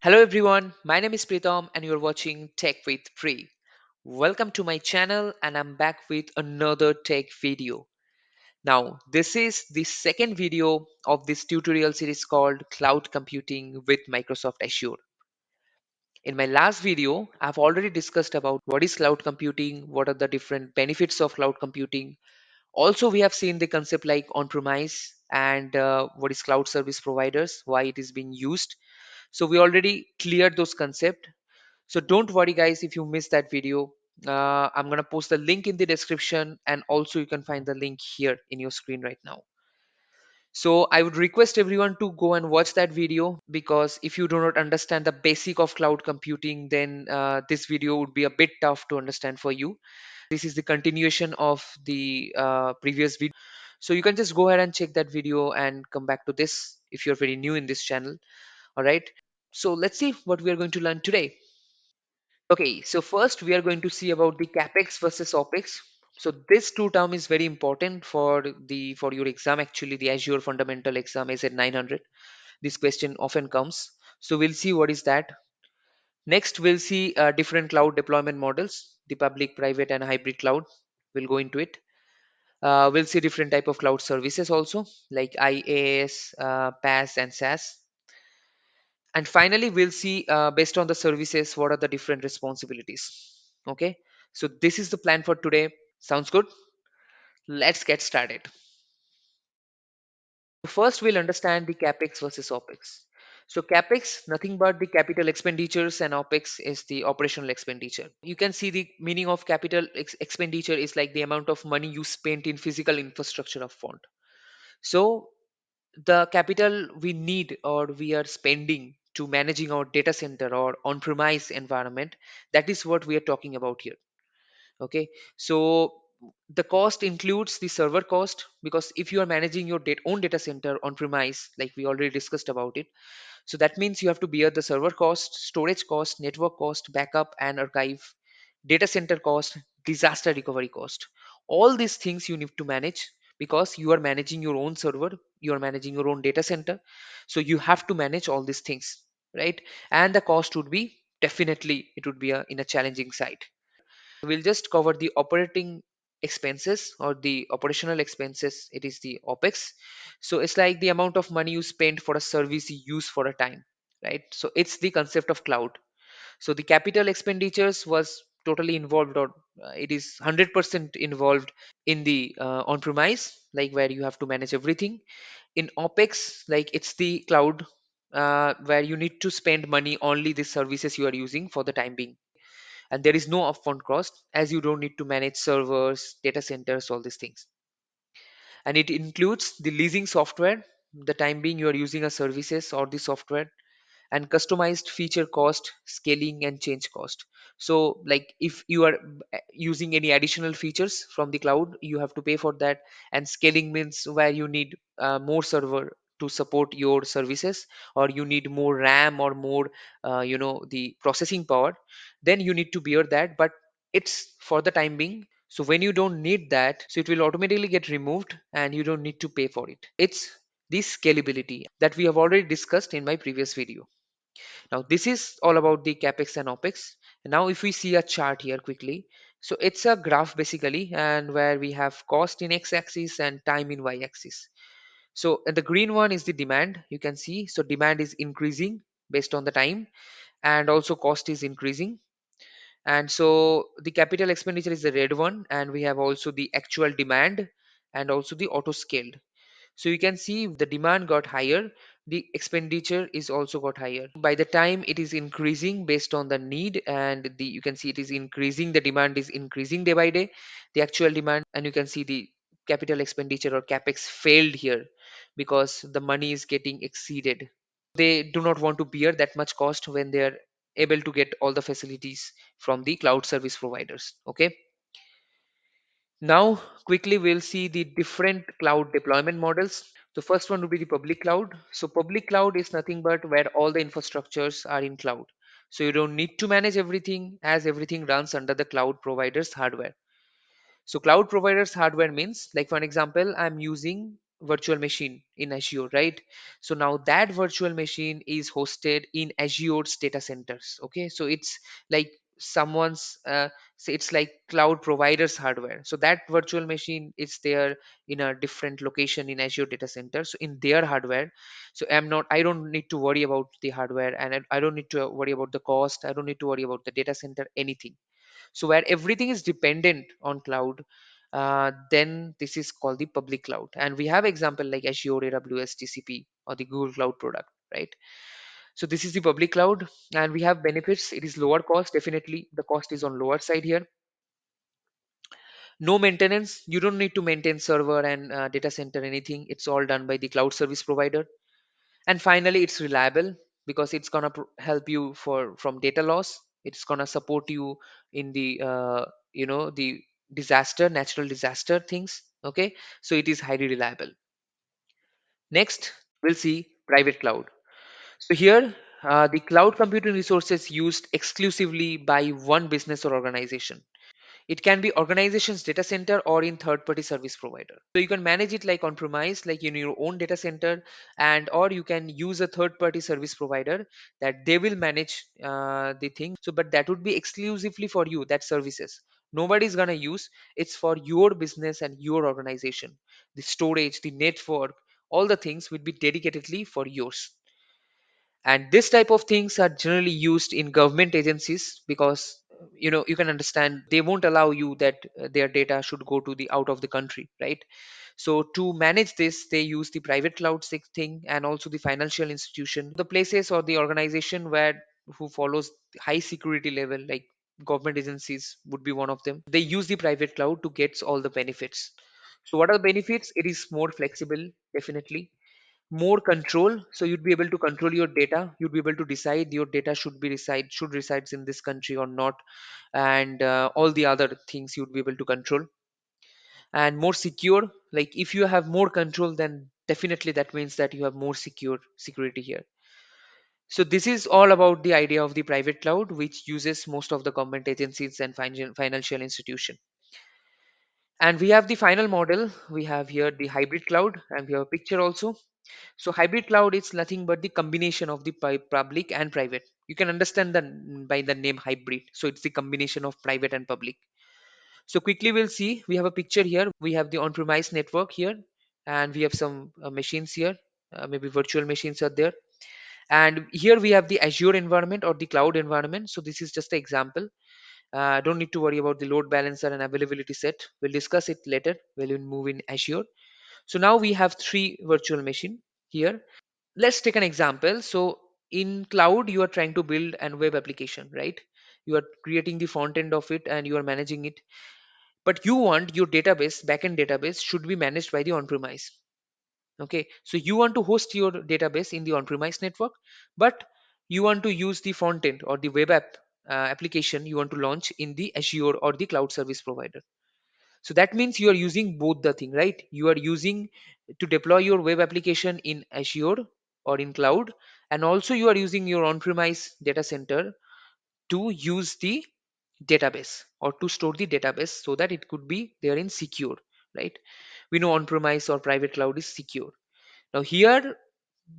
Hello everyone, my name is Pritam and you're watching Tech with Pri. Welcome to my channel and I'm back with another tech video. Now, this is the second video of this tutorial series called Cloud Computing with Microsoft Azure. In my last video, I've already discussed about what is cloud computing, what are the different benefits of cloud computing. Also, we have seen the concept like on-premise and what is cloud service providers, why it is being used. So we already cleared those concepts. So don't worry, guys, if you missed that video. I'm gonna post the link in the description, and also you can find the link here in your screen right now. So I would request everyone to go and watch that video because if you do not understand the basic of cloud computing, then this video would be a bit tough to understand for you. This is the continuation of the previous video. So you can just go ahead and check that video and come back to this if you're very new in this channel. All right. So let's see what we are going to learn today. Okay, so first we are going to see about the capex versus opex. So this two term is very important for your exam. Actually, the Azure Fundamental exam is at 900. This question often comes. So we'll see what is that. Next, we'll see different cloud deployment models, the public, private, and hybrid cloud. We'll go into it. We'll see different type of cloud services also, like IaaS, PaaS, and SaaS. And finally, we'll see based on the services, what are the different responsibilities. Okay, so this is the plan for today. Sounds good? Let's get started. First, we'll understand the capex versus opex. So capex, nothing but the capital expenditures, and opex is the operational expenditure. You can see the meaning of capital expenditure is like the amount of money you spent in physical infrastructure of fund. So the capital we need or we are spending to managing our data center or on-premise environment, that is what we are talking about here. Okay, so the cost includes the server cost, because if you are managing your own data center on premise, like we already discussed about it, so that means you have to bear the server cost, storage cost, network cost, backup and archive, data center cost, disaster recovery cost. All these things you need to manage because you are managing your own server, you are managing your own data center. So you have to manage all these things, right? And the cost would be definitely it would be in a challenging side. We'll just cover the operating expenses or the operational expenses. It is the OPEX. So it's like the amount of money you spend for a service you use for a time, right? So it's the concept of cloud. So the capital expenditures was totally involved, or it is 100% involved in the on-premise, like where you have to manage everything. In OPEX, like it's the cloud, where you need to spend money only the services you are using for the time being, and there is no upfront cost as you don't need to manage servers, data centers, all these things. And it includes the leasing software, the time being you are using a services or the software, and customized feature cost, scaling and change cost. So like if you are using any additional features from the cloud, you have to pay for that. And scaling means where you need more server to support your services, or you need more RAM or more the processing power, then you need to bear that, but it's for the time being. So when you don't need that, so it will automatically get removed and you don't need to pay for it. It's this scalability that we have already discussed in my previous video. Now, this is all about the capex and opex. And now, if we see a chart here quickly, so it's a graph basically, and where we have cost in x-axis and time in y-axis. So, and the green one is the demand. You can see, so demand is increasing based on the time, and also cost is increasing. And so the capital expenditure is the red one, and we have also the actual demand and also the auto scaled. So you can see the demand got higher, the expenditure is also got higher. By the time it is increasing based on the need, and the you can see it is increasing, the demand is increasing day by day, the actual demand, and you can see the capital expenditure or capex failed here because the money is getting exceeded. They do not want to bear that much cost when they are able to get all the facilities from the cloud service providers. Okay, now quickly we'll see the different cloud deployment models. The first one would be the public cloud. So public cloud is nothing but where all the infrastructures are in cloud. So you don't need to manage everything, as everything runs under the cloud provider's hardware. So cloud provider's hardware means, like for an example, I'm using virtual machine in Azure, right? So now that virtual machine is hosted in Azure's data centers. Okay, so it's like someone's say it's like cloud provider's hardware. So that virtual machine is there in a different location in Azure data center, so in their hardware. So I don't need to worry about the hardware, and I don't need to worry about the cost. I don't need to worry about the data center, anything. So where everything is dependent on cloud, then this is called the public cloud. And we have example like Azure, AWS, GCP, or the Google Cloud product, right? So this is the public cloud, and we have benefits. It is lower cost, definitely. The cost is on lower side here. No maintenance. You don't need to maintain server and data center, anything. It's all done by the cloud service provider. And finally, it's reliable because it's gonna help you for from data loss. It's gonna support you in the the natural disaster things. Okay, so it is highly reliable. Next, we'll see private cloud. So here, the cloud computing resources used exclusively by one business or organization. It can be organization's data center or in third-party service provider. So you can manage it like on premise, like in your own data center, and or you can use a third-party service provider that they will manage the thing. So, but that would be exclusively for you. That services nobody's gonna use. It's for your business and your organization. The storage, the network, all the things will be dedicatedly for yours. And this type of things are generally used in government agencies because you can understand they won't allow you that their data should go to the out of the country, right? So to manage this, they use the private cloud thing, and also the financial institution, the places or the organization where who follows high security level, like government agencies would be one of them. They use the private cloud to get all the benefits. So what are the benefits? It is more flexible, definitely. More control, so you'd be able to control your data. You'd be able to decide your data should resides in this country or not, and all the other things you'd be able to control. And more secure, like if you have more control, then definitely that means that you have more security here. So this is all about the idea of the private cloud, which uses most of the government agencies and financial institution. And we have the final model. We have here the hybrid cloud, and we have a picture also. So hybrid cloud is nothing but the combination of the public and private. You can understand that by the name hybrid. So it's the combination of private and public. So quickly we'll see. We have a picture here. We have the on-premise network here, and we have some machines here. Maybe virtual machines are there. And here we have the Azure environment or the cloud environment. So this is just an example. Don't need to worry about the load balancer and availability set. We'll discuss it later when we move in Azure. So now we have three virtual machine here. Let's take an example. So in cloud, you are trying to build an web application, right? You are creating the front end of it and you are managing it. But you want your database, backend database, should be managed by the on-premise. Okay, so you want to host your database in the on-premise network, but you want to use the front end or the web app application you want to launch in the Azure or the cloud service provider. So that means you are using both the thing, right? You are using to deploy your web application in Azure or in cloud, and also you are using your on-premise data center to use the database or to store the database so that it could be there in secure, right? We know on-premise or private cloud is secure. Now here,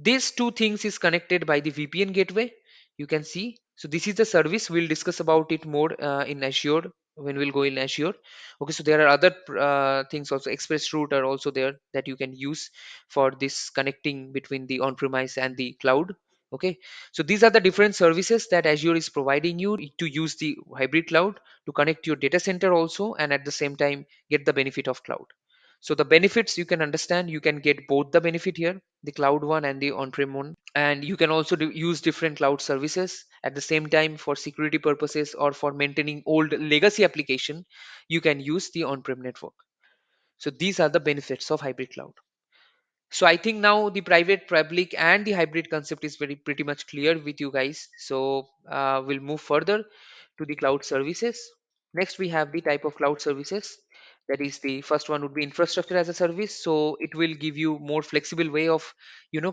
these two things is connected by the VPN gateway. You can see. So this is the service. We'll discuss about it more in Azure when we'll go in Azure. Okay, so there are other things also. Express route are also there that you can use for this connecting between the on-premise and the cloud. Okay, so these are the different services that Azure is providing you to use the hybrid cloud to connect your data center also, and at the same time get the benefit of cloud. So the benefits you can understand, you can get both the benefit here, the cloud one and the on-prem one. And you can also use different cloud services at the same time for security purposes or for maintaining old legacy application. You can use the on-prem network. So these are the benefits of hybrid cloud. So I think now the private, public, and the hybrid concept is very pretty much clear with you guys. So we'll move further to the cloud services. Next, we have the type of cloud services. That is, the first one would be infrastructure as a service. So it will give you more flexible way of,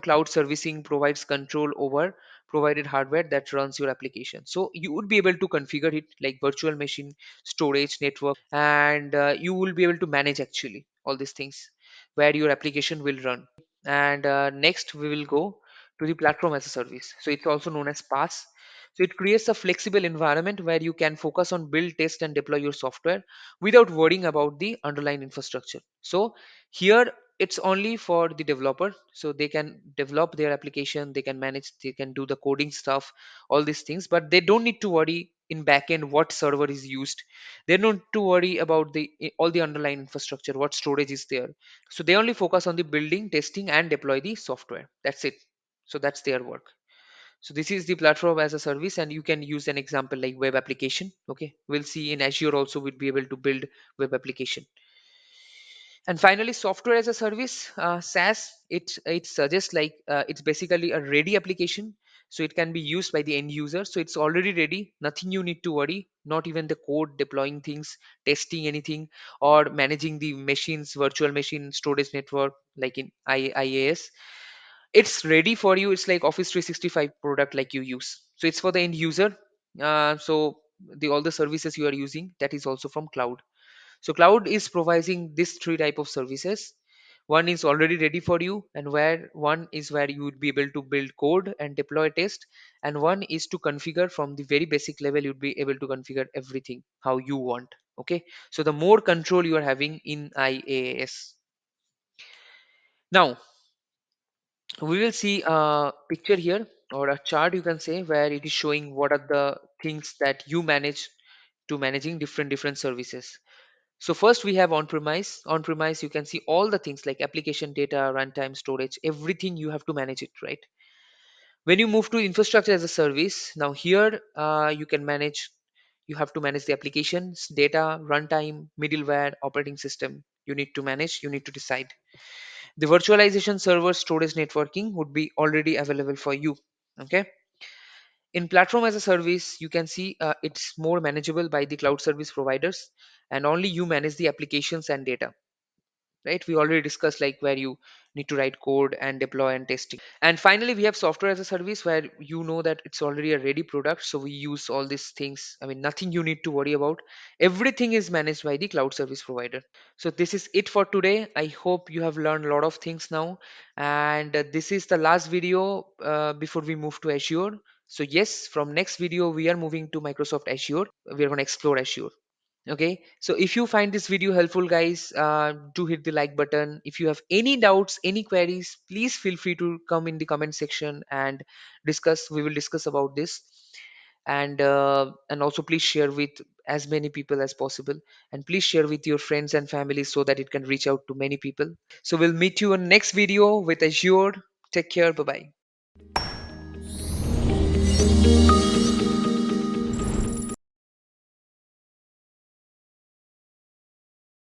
cloud servicing provides control over provided hardware that runs your application. So you would be able to configure it like virtual machine, storage, network, and you will be able to manage actually all these things where your application will run. And next we will go to the platform as a service. So it's also known as PaaS. So it creates a flexible environment where you can focus on build, test, and deploy your software without worrying about the underlying infrastructure. So here it's only for the developer, so they can develop their application, they can manage, they can do the coding stuff, all these things, but they don't need to worry in backend what server is used. They don't need to worry about the all the underlying infrastructure, what storage is there. So they only focus on the building, testing, and deploy the software. That's it. So that's their work. So this is the platform as a service, and you can use an example like web application. Okay, we'll see in Azure also we'd be able to build web application. And finally, software as a service, SaaS. It suggests like it's basically a ready application, so it can be used by the end user. So it's already ready. Nothing you need to worry. Not even the code, deploying things, testing anything, or managing the machines, virtual machine, storage network, like in IaaS. It's ready for you. It's like Office 365 product like you use. So it's for the end user. So the all the services you are using, that is also from cloud. So cloud is providing these three type of services. One is already ready for you, and where one is where you would be able to build code and deploy test, and one is to configure from the very basic level. You'd be able to configure everything how you want. Okay, so the more control you are having in IaaS. Now we will see a picture here, or a chart you can say, where it is showing what are the things that you manage to managing different services. So first we have on-premise. On-premise, you can see all the things like application data, runtime, storage, everything you have to manage it, right? When you move to infrastructure as a service, now here you can manage, you have to manage the applications, data, runtime, middleware, operating system. You need to manage, you need to decide. The virtualization server, storage, networking would be already available for you. Okay. In platform as a service, you can see it's more manageable by the cloud service providers, and only you manage the applications and data, right? We already discussed like where you need to write code and deploy and testing. And finally we have software as a service, where you know that it's already a ready product, so we use all these things. I mean, nothing you need to worry about. Everything is managed by the cloud service provider. So this is it for today. I hope you have learned a lot of things now, and this is the last video before we move to Azure. So yes, from next video we are moving to Microsoft Azure. We are going to explore Azure. Okay, so if you find this video helpful, guys, do hit the like button. If you have any doubts, any queries, please feel free to come in the comment section and discuss. We will discuss about this. And also please share with as many people as possible, and please share with your friends and family so that it can reach out to many people. So we'll meet you on next video with Azure. Take care. Bye bye.